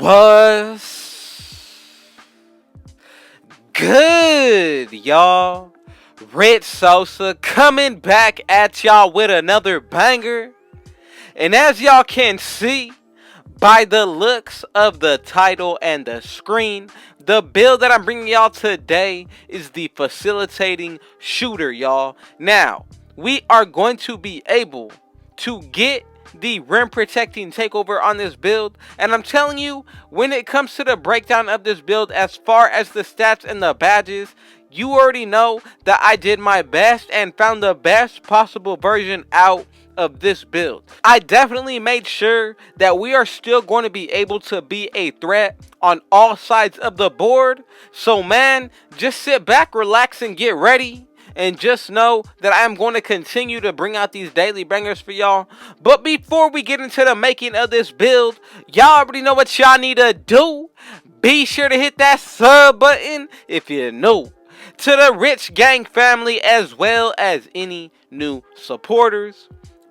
Was good, y'all? Red Sosa coming back at y'all with another banger. And as y'all can see by the looks of the title and the screen, the build that I'm bringing y'all today is the facilitating shooter, y'all. Now, we are going to be able to get the rim protecting takeover on this build, and I'm telling you, when it comes to the breakdown of this build as far as the stats and the badges, you already know that I did my best and found the best possible version out of this build. I definitely made sure that we are still going to be able to be a threat on all sides of the board. So man, just sit back, relax, and get ready. And just know that I am going to continue to bring out these daily bangers for y'all. But before we get into the making of this build, y'all already know what y'all need to do. Be sure to hit that sub button if you're new to the Rich Gang family, as well as any new supporters.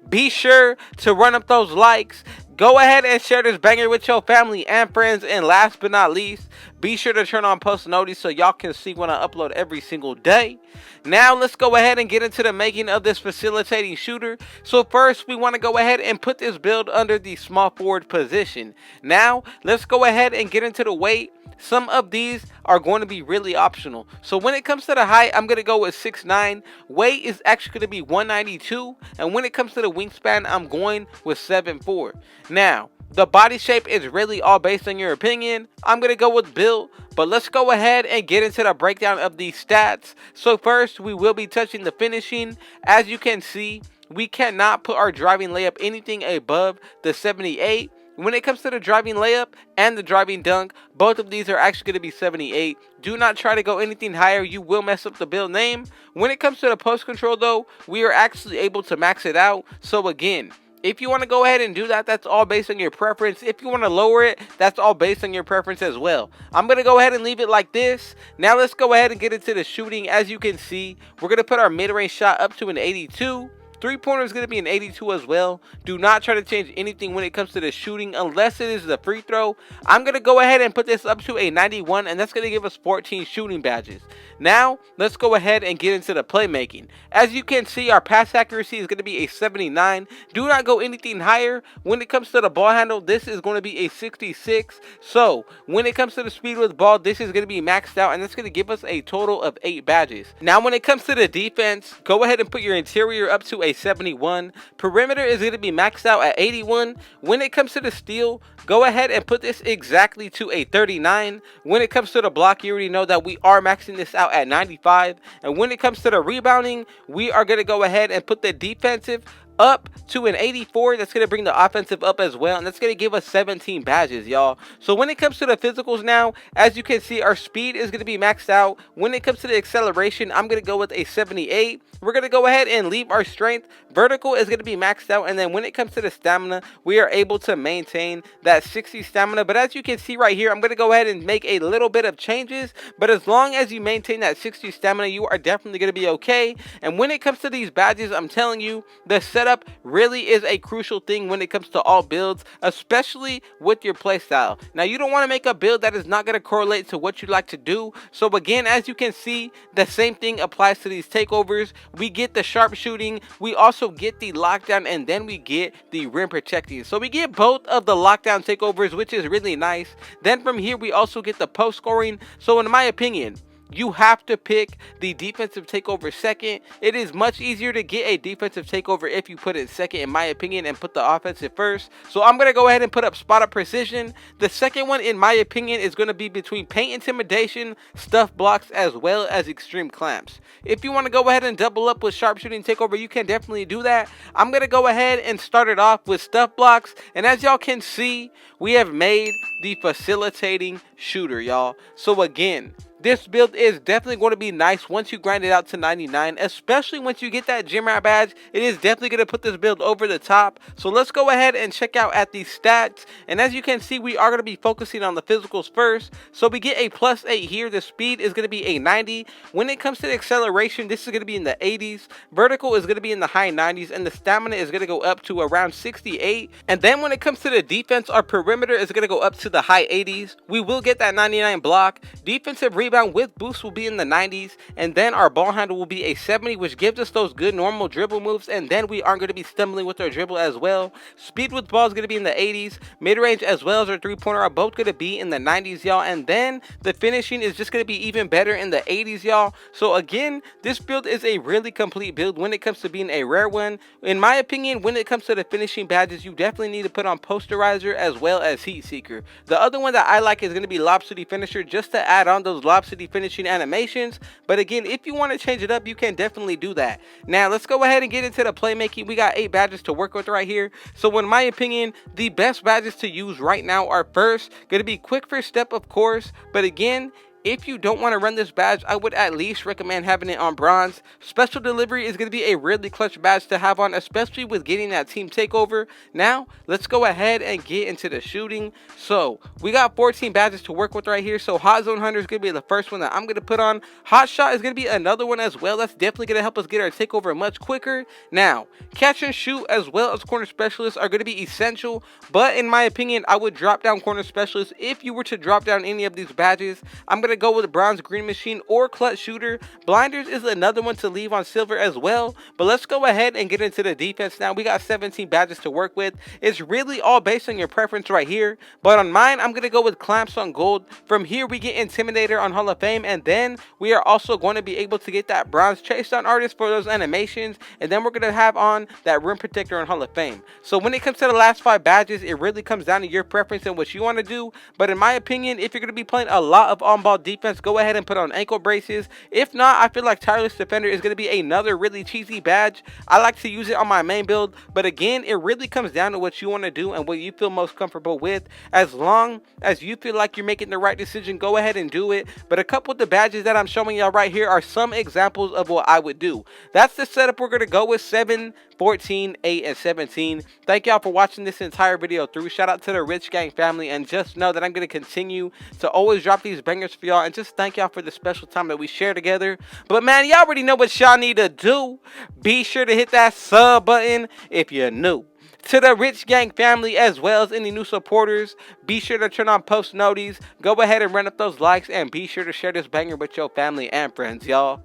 Be sure to run up those likes. Go ahead and share this banger with your family and friends. And last but not least, be sure to turn on post notice so y'all can see when I upload every single day. Now let's go ahead and get into the making of this facilitating shooter. So first, we want to go ahead and put this build under the small forward position. Now let's go ahead and get into the weight. Some of these are going to be really optional. So when it comes to the height, I'm going to go with 6'9". Weight is actually going to be 192. And when it comes to the wingspan, I'm going with 7'4". Now, the body shape is really all based on your opinion. I'm going to go with build, but let's go ahead and get into the breakdown of these stats. So first, we will be touching the finishing. As you can see, we cannot put our driving layup anything above the 78. When it comes to the driving layup and the driving dunk, both of these are actually going to be 78. Do not try to go anything higher. You will mess up the build name. When it comes to the post control though, we are actually able to max it out. So again, if you want to go ahead and do that, that's all based on your preference. If you want to lower it, that's all based on your preference as well. I'm going to go ahead and leave it like this. Now let's go ahead and get into the shooting. As you can see, we're going to put our mid-range shot up to an 82. Three-pointer is going to be an 82 as well. Do not try to change anything when it comes to the shooting unless it is the free throw. I'm going to go ahead and put this up to a 91, and that's going to give us 14 shooting badges. Now, let's go ahead and get into the playmaking. As you can see, our pass accuracy is going to be a 79. Do not go anything higher. When it comes to the ball handle, this is going to be a 66. So, when it comes to the speed with the ball, this is going to be maxed out, and that's going to give us a total of 8 badges. Now, when it comes to the defense, go ahead and put your interior up to a 71. Perimeter is going to be maxed out at 81. When it comes to the steal, go ahead and put this exactly to a 39. When it comes to the block, you already know that we are maxing this out at 95. And when it comes to the rebounding, we are going to go ahead and put the defensive up to an 84. That's going to bring the offensive up as well, and that's going to give us 17 badges, y'all. So when it comes to the physicals now, as you can see, our speed is going to be maxed out. When it comes to the acceleration, I'm going to go with a 78. We're going to go ahead and leave our strength. Vertical is going to be maxed out, and then when it comes to the stamina, we are able to maintain that 60 stamina. But as you can see right here, I'm going to go ahead and make a little bit of changes, but as long as you maintain that 60 stamina, you are definitely going to be okay. And when it comes to these badges, I'm telling you, the setup really is a crucial thing when it comes to all builds, especially with your playstyle. Now, you don't want to make a build that is not going to correlate to what you like to do. So again, as you can see, the same thing applies to these takeovers. We get the sharpshooting, we also get the lockdown, and then we get the rim protecting. So we get both of the lockdown takeovers, which is really nice. Then from here, we also get the post scoring. So in my opinion, you have to pick the defensive takeover second. It is much easier to get a defensive takeover if you put it second, in my opinion, and put the offensive first. So I'm going to go ahead and put up spot up precision. The second one, in my opinion, is going to be between paint intimidation, stuff blocks, as well as extreme clamps. If you want to go ahead and double up with sharpshooting takeover, you can definitely do that. I'm going to go ahead and start it off with stuff blocks. And as y'all can see, we have made the facilitating shooter, y'all. So again, This build is definitely going to be nice once you grind it out to 99, especially once you get that gym rat badge. It is definitely going to put this build over the top. So let's go ahead and check out at these stats. And as you can see, we are going to be focusing on the physicals first. So we get a +8 here. The speed is going to be a 90. When it comes to the acceleration, this is going to be in the 80s. Vertical is going to be in the high 90s, and the stamina is going to go up to around 68. And then when it comes to the defense, our perimeter is going to go up to the high 80s. We will get that 99 block. Defensive rebound with boost will be in the 90s, and then our ball handle will be a 70, which gives us those good normal dribble moves, and then we aren't going to be stumbling with our dribble as well. Speed with ball is going to be in the 80s. Mid-range as well as our three-pointer are both going to be in the 90s, y'all, and then the finishing is just going to be even better in the 80s, y'all. So again, this build is a really complete build when it comes to being a rare one. In my opinion, when it comes to the finishing badges, you definitely need to put on Posterizer as well as Heat Seeker. The other one that I like is going to be Lob City Finisher, just to add on those Lob City finishing animations. But again, if you want to change it up, you can definitely do that. Now let's go ahead and get into the playmaking. We got 8 badges to work with right here. So in my opinion, the best badges to use right now are first going to be Quick First Step, of course, but again, if you don't want to run this badge, I would at least recommend having it on bronze. Special Delivery is going to be a really clutch badge to have on, especially with getting that team takeover. Now, let's go ahead and get into the shooting. So, we got 14 badges to work with right here. So, Hot Zone Hunter is going to be the first one that I'm going to put on. Hot Shot is going to be another one as well. That's definitely going to help us get our takeover much quicker. Now, Catch and Shoot as well as Corner Specialists are going to be essential. But in my opinion, I would drop down Corner Specialists if you were to drop down any of these badges. I'm going to go with Bronze Green Machine or Clutch Shooter. Blinders is another one to leave on Silver as well. But let's go ahead and get into the defense now. We got 17 badges to work with. It's really all based on your preference right here. But on mine, I'm going to go with Clamps on Gold. From here, we get Intimidator on Hall of Fame. And then we are also going to be able to get that Bronze Chase Down Artist for those animations. And then we're going to have on that Rim Protector on Hall of Fame. So when it comes to the last 5 badges, it really comes down to your preference and what you want to do. But in my opinion, if you're going to be playing a lot of on-ball defense, go ahead and put on ankle braces. If not, I feel like Tireless Defender is going to be another really cheesy badge. I like to use it on my main build, but again, it really comes down to what you want to do and what you feel most comfortable with. As long as you feel like you're making the right decision, go ahead and do it. But a couple of the badges that I'm showing y'all right here are some examples of what I would do. That's the setup we're going to go with: 7, 14, 8, and 17. Thank y'all for watching this entire video through. Shout out to the Rich Gang family, and just know that I'm going to continue to always drop these bangers for y'all, and just thank y'all for the special time that we share together. But man, y'all already know what y'all need to do. Be sure to hit that sub button if you're new to the Rich Gang family, as well as any new supporters. Be sure to turn on post noties. Go ahead and run up those likes, and be sure to share this banger with your family and friends, y'all.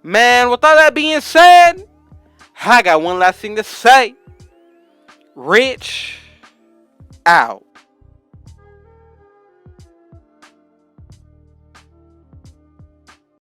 Man, with all that being said, I got one last thing to say. Rich out.